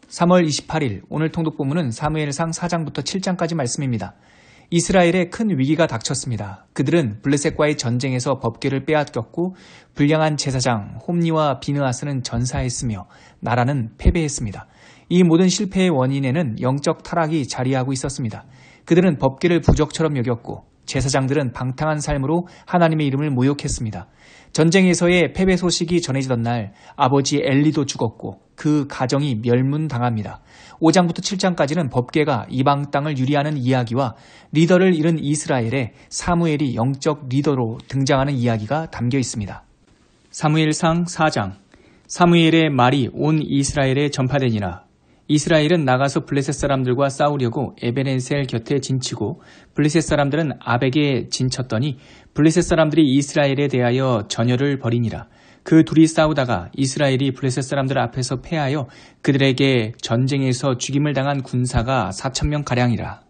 3월 28일 오늘 통독본문은 사무엘상 4장부터 7장까지 말씀입니다. 이스라엘에 큰 위기가 닥쳤습니다. 그들은 블레셋과의 전쟁에서 법궤를 빼앗겼고 불량한 제사장 홈니와 비느하스는 전사했으며 나라는 패배했습니다. 이 모든 실패의 원인에는 영적 타락이 자리하고 있었습니다. 그들은 법궤를 부적처럼 여겼고 제사장들은 방탕한 삶으로 하나님의 이름을 모욕했습니다. 전쟁에서의 패배 소식이 전해지던 날 아버지 엘리도 죽었고 그 가정이 멸문당합니다. 5장부터 7장까지는 법궤가 이방 땅을 유리하는 이야기와 리더를 잃은 이스라엘에 사무엘이 영적 리더로 등장하는 이야기가 담겨 있습니다. 사무엘상 4장. 사무엘의 말이 온 이스라엘에 전파되니라. 이스라엘은 나가서 블레셋 사람들과 싸우려고 에벤에셀 곁에 진치고 블레셋 사람들은 아벡에 진쳤더니 블레셋 사람들이 이스라엘에 대하여 전열을 벌이니라. 그 둘이 싸우다가 이스라엘이 블레셋 사람들 앞에서 패하여 그들에게 전쟁에서 죽임을 당한 군사가 4,000명가량이라.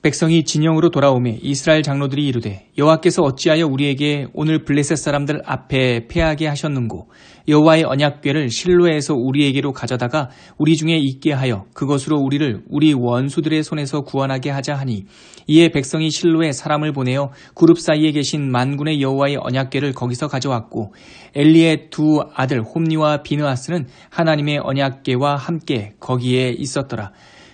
백성이 진영으로 돌아오매 이스라엘 장로들이 이르되 여호와께서 어찌하여 우리에게 오늘 블레셋 사람들 앞에 패하게 하셨는고 여호와의 언약궤를 실로에서 우리에게로 가져다가 우리 중에 있게 하여 그것으로 우리를 우리 원수들의 손에서 구원하게 하자 하니 이에 백성이 실로에 사람을 보내어 그룹 사이에 계신 만군의 여호와의 언약궤를 거기서 가져왔고 엘리의 두 아들 홈니와 비느하스는 하나님의 언약궤와 함께 거기에 있었더라.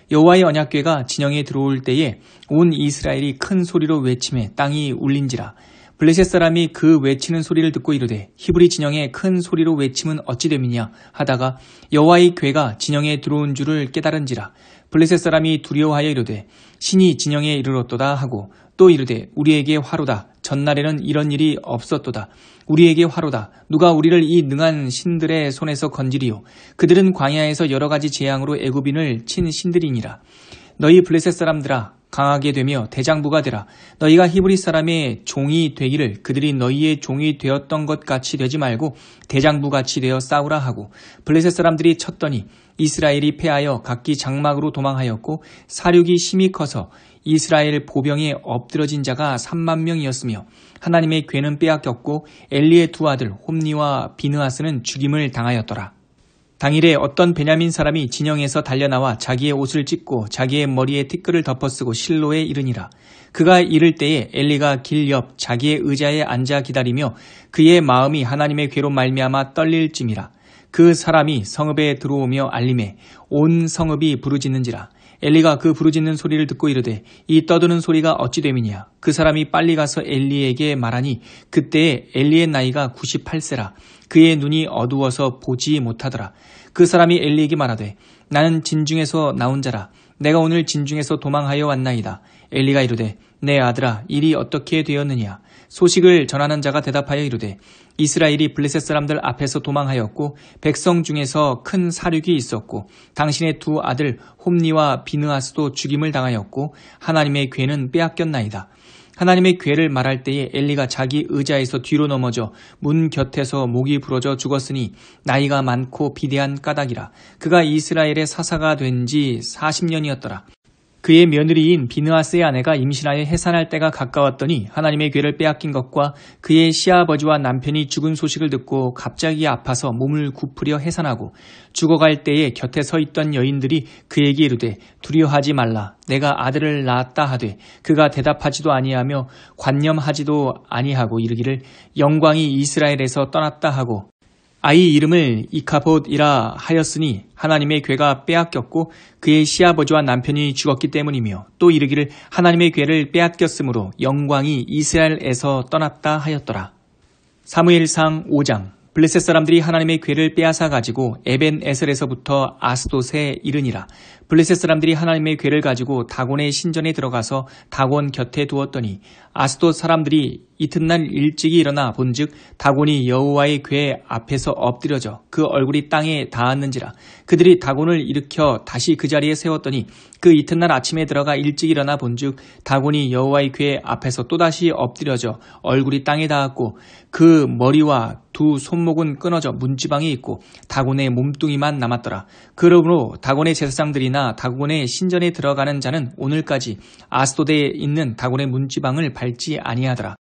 여호와의 언약궤가 진영에 들어올 때에 온 이스라엘이 큰 소리로 외치매 땅이 울린지라. 블레셋 사람이 그 외치는 소리를 듣고 이르되 히브리 진영에 큰 소리로 외침은 어찌 됨이냐 하다가 여호와의 궤가 진영에 들어온 줄을 깨달은지라. 블레셋 사람이 두려워하여 이르되 신이 진영에 이르렀도다 하고 또 이르되 우리에게 화로다. 전날에는 이런 일이 없었도다. 우리에게 화로다. 누가 우리를 이 능한 신들의 손에서 건지리요. 그들은 광야에서 여러 가지 재앙으로 애굽인을 친 신들이니라. 너희 블레셋 사람들아 강하게 되며 대장부가 되라. 너희가 히브리 사람의 종이 되기를 그들이 너희의 종이 되었던 것 같이 되지 말고 대장부같이 되어 싸우라 하고 블레셋 사람들이 쳤더니 이스라엘이 패하여 각기 장막으로 도망하였고 사륙이 심히 커서 이스라엘 보병에 엎드러진 자가 3만 명이었으며 하나님의 궤는 빼앗겼고 엘리의 두 아들 홈니와 비느하스는 죽임을 당하였더라. 당일에 어떤 베냐민 사람이 진영에서 달려나와 자기의 옷을 찢고 자기의 머리에 티끌을 덮어쓰고 실로에 이르니라. 그가 이를 때에 엘리가 길 옆 자기의 의자에 앉아 기다리며 그의 마음이 하나님의 궤로 말미암아 떨릴쯤이라. 그 사람이 성읍에 들어오며 알림에 온 성읍이 부르짖는지라. 엘리가 그 부르짖는 소리를 듣고 이르되 이 떠드는 소리가 어찌 됨이냐. 그 사람이 빨리 가서 엘리에게 말하니 그때에 엘리의 나이가 98세라. 그의 눈이 어두워서 보지 못하더라. 그 사람이 엘리에게 말하되 나는 진중에서 나온 자라. 내가 오늘 진중에서 도망하여 왔나이다. 엘리가 이르되 내 아들아 일이 어떻게 되었느냐. 소식을 전하는 자가 대답하여 이르되 이스라엘이 블레셋 사람들 앞에서 도망하였고 백성 중에서 큰 사륙이 있었고 당신의 두 아들 홈니와 비느하스도 죽임을 당하였고 하나님의 궤는 빼앗겼나이다. 하나님의 궤를 말할 때에 엘리가 자기 의자에서 뒤로 넘어져 문 곁에서 목이 부러져 죽었으니 나이가 많고 비대한 까닭이라. 그가 이스라엘의 사사가 된 지 40년이었더라. 그의 며느리인 비느하스의 아내가 임신하여 해산할 때가 가까웠더니 하나님의 궤를 빼앗긴 것과 그의 시아버지와 남편이 죽은 소식을 듣고 갑자기 아파서 몸을 굽으려 해산하고 죽어갈 때에 곁에 서 있던 여인들이 그에게 이르되 두려워하지 말라. 내가 아들을 낳았다 하되 그가 대답하지도 아니하며 관념하지도 아니하고 이르기를 영광이 이스라엘에서 떠났다 하고 아이 이름을 이카봇이라 하였으니 하나님의 궤가 빼앗겼고 그의 시아버지와 남편이 죽었기 때문이며 또 이르기를 하나님의 궤를 빼앗겼으므로 영광이 이스라엘에서 떠났다 하였더라. 사무엘상 5장. 블레셋 사람들이 하나님의 궤를 빼앗아 가지고 에벤에셀에서부터 아스돗에 이르니라. 블레셋 사람들이 하나님의 궤를 가지고 다곤의 신전에 들어가서 다곤 곁에 두었더니 아스돗 사람들이 이튿날 일찍이 일어나 본즉 다곤이 여호와의 궤 앞에서 엎드려져 그 얼굴이 땅에 닿았는지라. 그들이 다곤을 일으켜 다시 그 자리에 세웠더니 그 이튿날 아침에 들어가 일찍 일어나 본즉 다곤이 여호와의 궤 앞에서 또다시 엎드려져 얼굴이 땅에 닿았고 그 머리와 두 손목은 끊어져 문지방이 있고 다곤의 몸뚱이만 남았더라. 그러므로 다곤의 제사장들이나 다곤의 신전에 들어가는 자는 오늘까지 아스돗에 있는 다곤의 문지방을 밟지 아니하더라.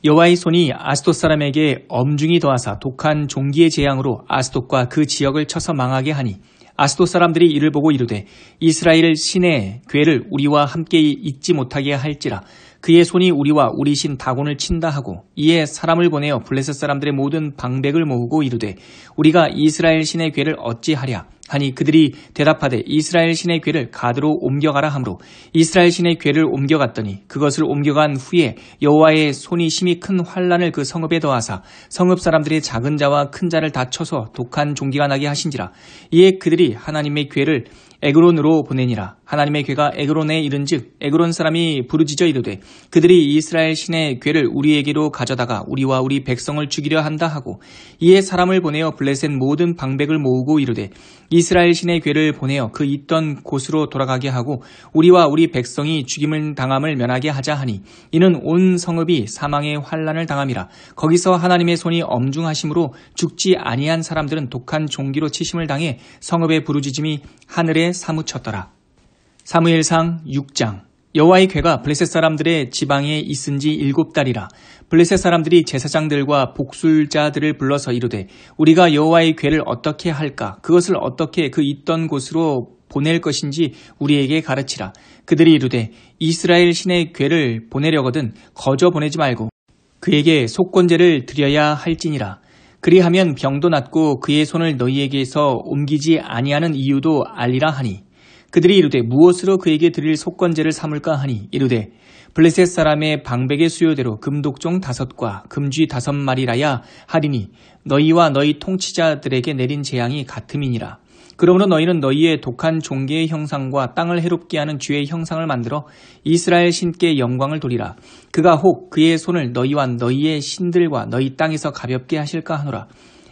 여호와의 손이 아스돗 사람에게 엄중히 더하사 독한 종기의 재앙으로 아스돗과 그 지역을 쳐서 망하게 하니 아스돗 사람들이 이를 보고 이르되 이스라엘 신의 괴를 우리와 함께 있지 못하게 할지라. 그의 손이 우리와 우리 신 다곤을 친다 하고 이에 사람을 보내어 블레셋 사람들의 모든 방백을 모으고 이르되 우리가 이스라엘 신의 괴를 어찌하랴 하니 그들이 대답하되 이스라엘 신의 괴를 가드로 옮겨가라 하므로 이스라엘 신의 괴를 옮겨갔더니 그것을 옮겨간 후에 여호와의 손이 심히 큰 환란을 그 성읍에 더하사 성읍 사람들의 작은 자와 큰 자를 다 쳐서 독한 종기가 나게 하신지라. 이에 그들이 하나님의 괴를 에그론으로 보내니라. 하나님의 괴가 에그론에 이른즉 에그론 사람이 부르짖어 이르되 그들이 이스라엘 신의 괴를 우리에게로 가져다가 우리와 우리 백성을 죽이려 한다 하고 이에 사람을 보내어 블레셋 모든 방백을 모으고 이르되 이스라엘 신의 괴를 보내어 그 있던 곳으로 돌아가게 하고 우리와 우리 백성이 죽임을 당함을 면하게 하자 하니 이는 온 성읍이 사망의 환란을 당함이라. 거기서 하나님의 손이 엄중하심으로 죽지 아니한 사람들은 독한 종기로 치심을 당해 성읍의 부르짖음이 하늘에 사무쳤더라. 사무엘상 6장. 여호와의 괴가 블레셋 사람들의 지방에 있은 지 7달이라. 블레셋 사람들이 제사장들과 복술자들을 불러서 이르되 우리가 여호와의 괴를 어떻게 할까? 그것을 어떻게 그 있던 곳으로 보낼 것인지 우리에게 가르치라. 그들이 이르되 이스라엘 신의 괴를 보내려거든 거저 보내지 말고 그에게 속건제를 드려야 할지니라. 그리하면 병도 낫고 그의 손을 너희에게서 옮기지 아니하는 이유도 알리라 하니 그들이 이르되 무엇으로 그에게 드릴 속건제를 삼을까 하니 이르되 블레셋 사람의 방백의 수요대로 금독종 5과 금쥐 5마리라야 하리니 너희와 너희 통치자들에게 내린 재앙이 같음이니라. 그러므로 너희는 너희의 독한 종계의 형상과 땅을 해롭게 하는 쥐의 형상을 만들어 이스라엘 신께 영광을 돌리라. 그가 혹 그의 손을 너희와 너희의 신들과 너희 땅에서 가볍게 하실까 하노라.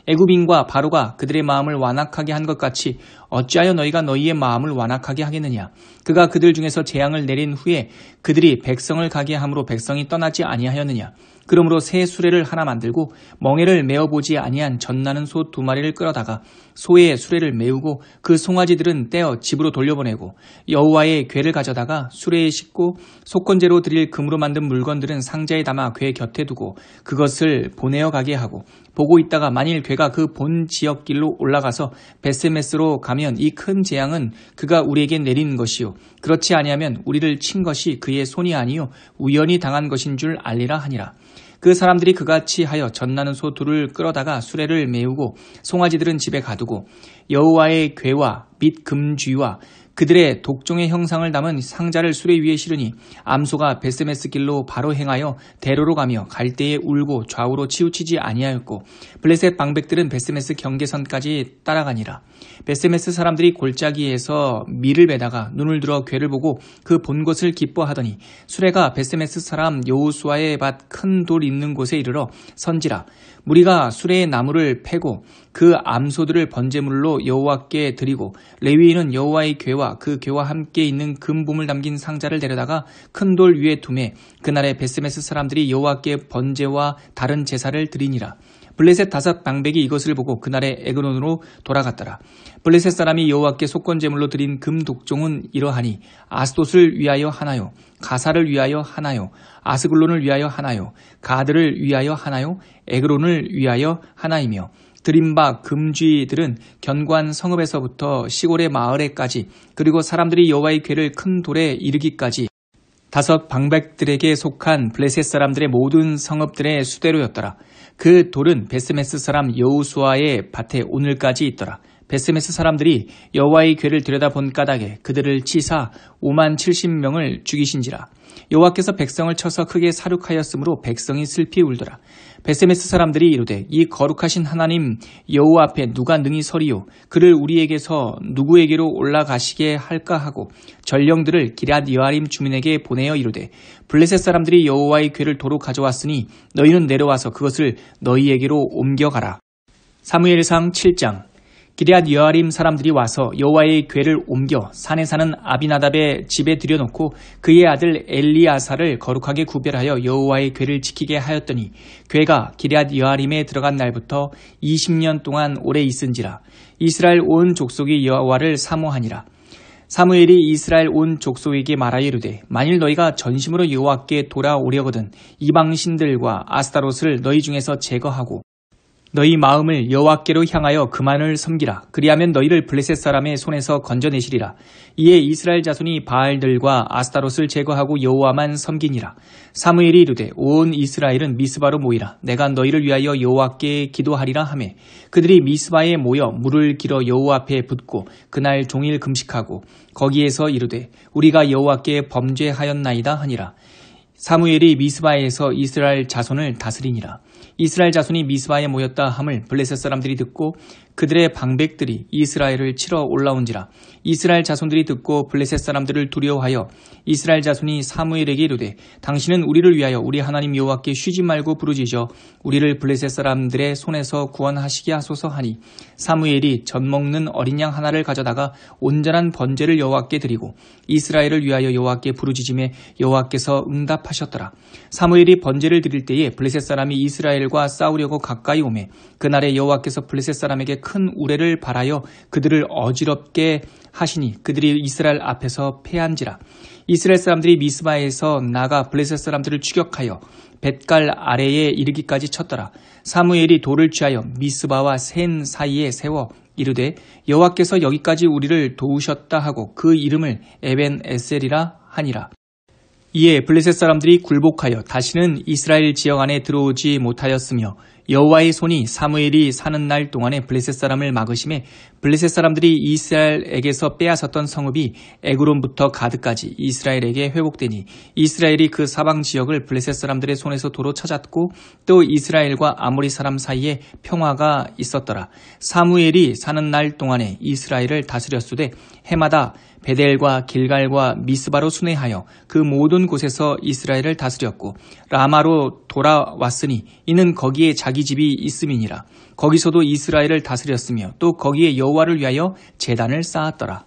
애굽인과 바로가 그들의 마음을 완악하게 한 것 같이 어찌하여 너희가 너희의 마음을 완악하게 하겠느냐. 그가 그들 중에서 재앙을 내린 후에 그들이 백성을 가게 함으로 백성이 떠나지 아니하였느냐. 그러므로 새 수레를 하나 만들고 멍에를 메어보지 아니한 젖나는 소 2마리를 끌어다가 소의 수레를 메우고 그 송아지들은 떼어 집으로 돌려보내고 여호와의 괴를 가져다가 수레에 싣고 속건제로 드릴 금으로 만든 물건들은 상자에 담아 괴 곁에 두고 그것을 보내어 가게 하고 보고 있다가 만일 괴가 그 본 지역길로 올라가서 베세메스로 가면 이 큰 재앙은 그가 우리에게 내린 것이요 그렇지 아니하면 우리를 친 것이 그의 손이 아니요 우연히 당한 것인 줄 알리라 하니라. 그 사람들이 그같이 하여 젖나는 소 2를 끌어다가 수레를 메우고 송아지들은 집에 가두고 여호와의 괴와 및 금쥐와 그들의 독종의 형상을 담은 상자를 수레 위에 실으니 암소가 베세메스 길로 바로 행하여 대로로 가며 갈대에 울고 좌우로 치우치지 아니하였고 블레셋 방백들은 베세메스 경계선까지 따라가니라. 베세메스 사람들이 골짜기에서 밀을 베다가 눈을 들어 괴를 보고 그 본 것을 기뻐하더니 수레가 베세메스 사람 여호수아의 밭 큰 돌 있는 곳에 이르러 선지라. 무리가 수레의 나무를 패고 그 암소들을 번제물로 여호와께 드리고 레위인은 여호와의 괴와 그 괴와 함께 있는 금봄을 담긴 상자를 데려다가 큰 돌 위에 두매 그날에 베세메스 사람들이 여호와께 번제와 다른 제사를 드리니라. 블레셋 5 방백이 이것을 보고 그날에 에그론으로 돌아갔더라. 블레셋 사람이 여호와께 속건제물로 드린 금독종은 이러하니 아스돗을 위하여 하나요, 가사를 위하여 하나요, 아스글론을 위하여 하나요, 가드를 위하여 하나요, 에그론을 위하여 하나이며 드린 바 금쥐들은 견고한 성읍에서부터 시골의 마을에까지 그리고 사람들이 여호와의 괴를 큰 돌에 이르기까지 5 방백들에게 속한 블레셋 사람들의 모든 성읍들의 수대로였더라. 그 돌은 베스메스 사람 여호수아의 밭에 오늘까지 있더라. 베스메스 사람들이 여호와의 괴를 들여다본 까닭에 그들을 치사 50,070명을 죽이신지라. 여호와께서 백성을 쳐서 크게 사륙하였으므로 백성이 슬피 울더라. 베세메스 사람들이 이르되 이 거룩하신 하나님 여호와 앞에 누가 능히 서리요 그를 우리에게서 누구에게로 올라가시게 할까 하고 전령들을 기럇 여아림 주민에게 보내어 이르되 블레셋 사람들이 여호와의 괴를 도로 가져왔으니 너희는 내려와서 그것을 너희에게로 옮겨가라. 사무엘상 7장. 기럇 여아림 사람들이 와서 여호와의 괴를 옮겨 산에 사는 아비나답의 집에 들여놓고 그의 아들 엘리아사를 거룩하게 구별하여 여호와의 괴를 지키게 하였더니 괴가 기럇 여아림에 들어간 날부터 20년 동안 오래 있은지라. 이스라엘 온 족속이 여호와를 사모하니라. 사무엘이 이스라엘 온 족속에게 말하여 이르되 만일 너희가 전심으로 여호와께 돌아오려거든 이방 신들과 아스타롯을 너희 중에서 제거하고 너희 마음을 여호와께로 향하여 그만을 섬기라. 그리하면 너희를 블레셋 사람의 손에서 건져내시리라. 이에 이스라엘 자손이 바알들과 아스타롯을 제거하고 여호와만 섬기니라. 사무엘이 이르되 온 이스라엘은 미스바로 모이라. 내가 너희를 위하여 여호와께 기도하리라 하매 그들이 미스바에 모여 물을 길어 여호와 앞에 붓고 그날 종일 금식하고 거기에서 이르되 우리가 여호와께 범죄하였나이다 하니라. 사무엘이 미스바에서 이스라엘 자손을 다스리니라. 이스라엘 자손이 미스바에 모였다 함을 블레셋 사람들이 듣고 그들의 방백들이 이스라엘을 치러 올라온지라. 이스라엘 자손들이 듣고 블레셋 사람들을 두려워하여 이스라엘 자손이 사무엘에게 이르되 당신은 우리를 위하여 우리 하나님 여호와께 쉬지 말고 부르짖어 우리를 블레셋 사람들의 손에서 구원하시게 하소서 하니 사무엘이 젖 먹는 어린 양 하나를 가져다가 온전한 번제를 여호와께 드리고 이스라엘을 위하여 여호와께 부르짖음에 여호와께서 응답하셨더라. 사무엘이 번제를 드릴 때에 블레셋 사람이 이스라엘과 싸우려고 가까이 오매 그날에 여호와께서 블레셋 사람에게 큰 우레를 발하여 그들을 어지럽게 하시니 그들이 이스라엘 앞에서 패한지라. 이스라엘 사람들이 미스바에서 나가 블레셋 사람들을 추격하여 벳갈 아래에 이르기까지 쳤더라. 사무엘이 돌을 취하여 미스바와 센 사이에 세워 이르되 여호와께서 여기까지 우리를 도우셨다 하고 그 이름을 에벤 에셀이라 하니라. 이에 블레셋 사람들이 굴복하여 다시는 이스라엘 지역 안에 들어오지 못하였으며 여호와의 손이 사무엘이 사는 날 동안에 블레셋 사람을 막으심에 블레셋 사람들이 이스라엘에게서 빼앗았던 성읍이 에그론부터 가드까지 이스라엘에게 회복되니 이스라엘이 그 사방 지역을 블레셋 사람들의 손에서 도로 찾았고 또 이스라엘과 아모리 사람 사이에 평화가 있었더라. 사무엘이 사는 날 동안에 이스라엘을 다스렸으되 해마다 베델과 길갈과 미스바로 순회하여 그 모든 곳에서 이스라엘을 다스렸고 라마로 돌아왔으니 이는 거기에 자기 집이 있음이니라. 거기서도 이스라엘을 다스렸으며 또 거기에 여호와를 위하여 제단을 쌓았더라.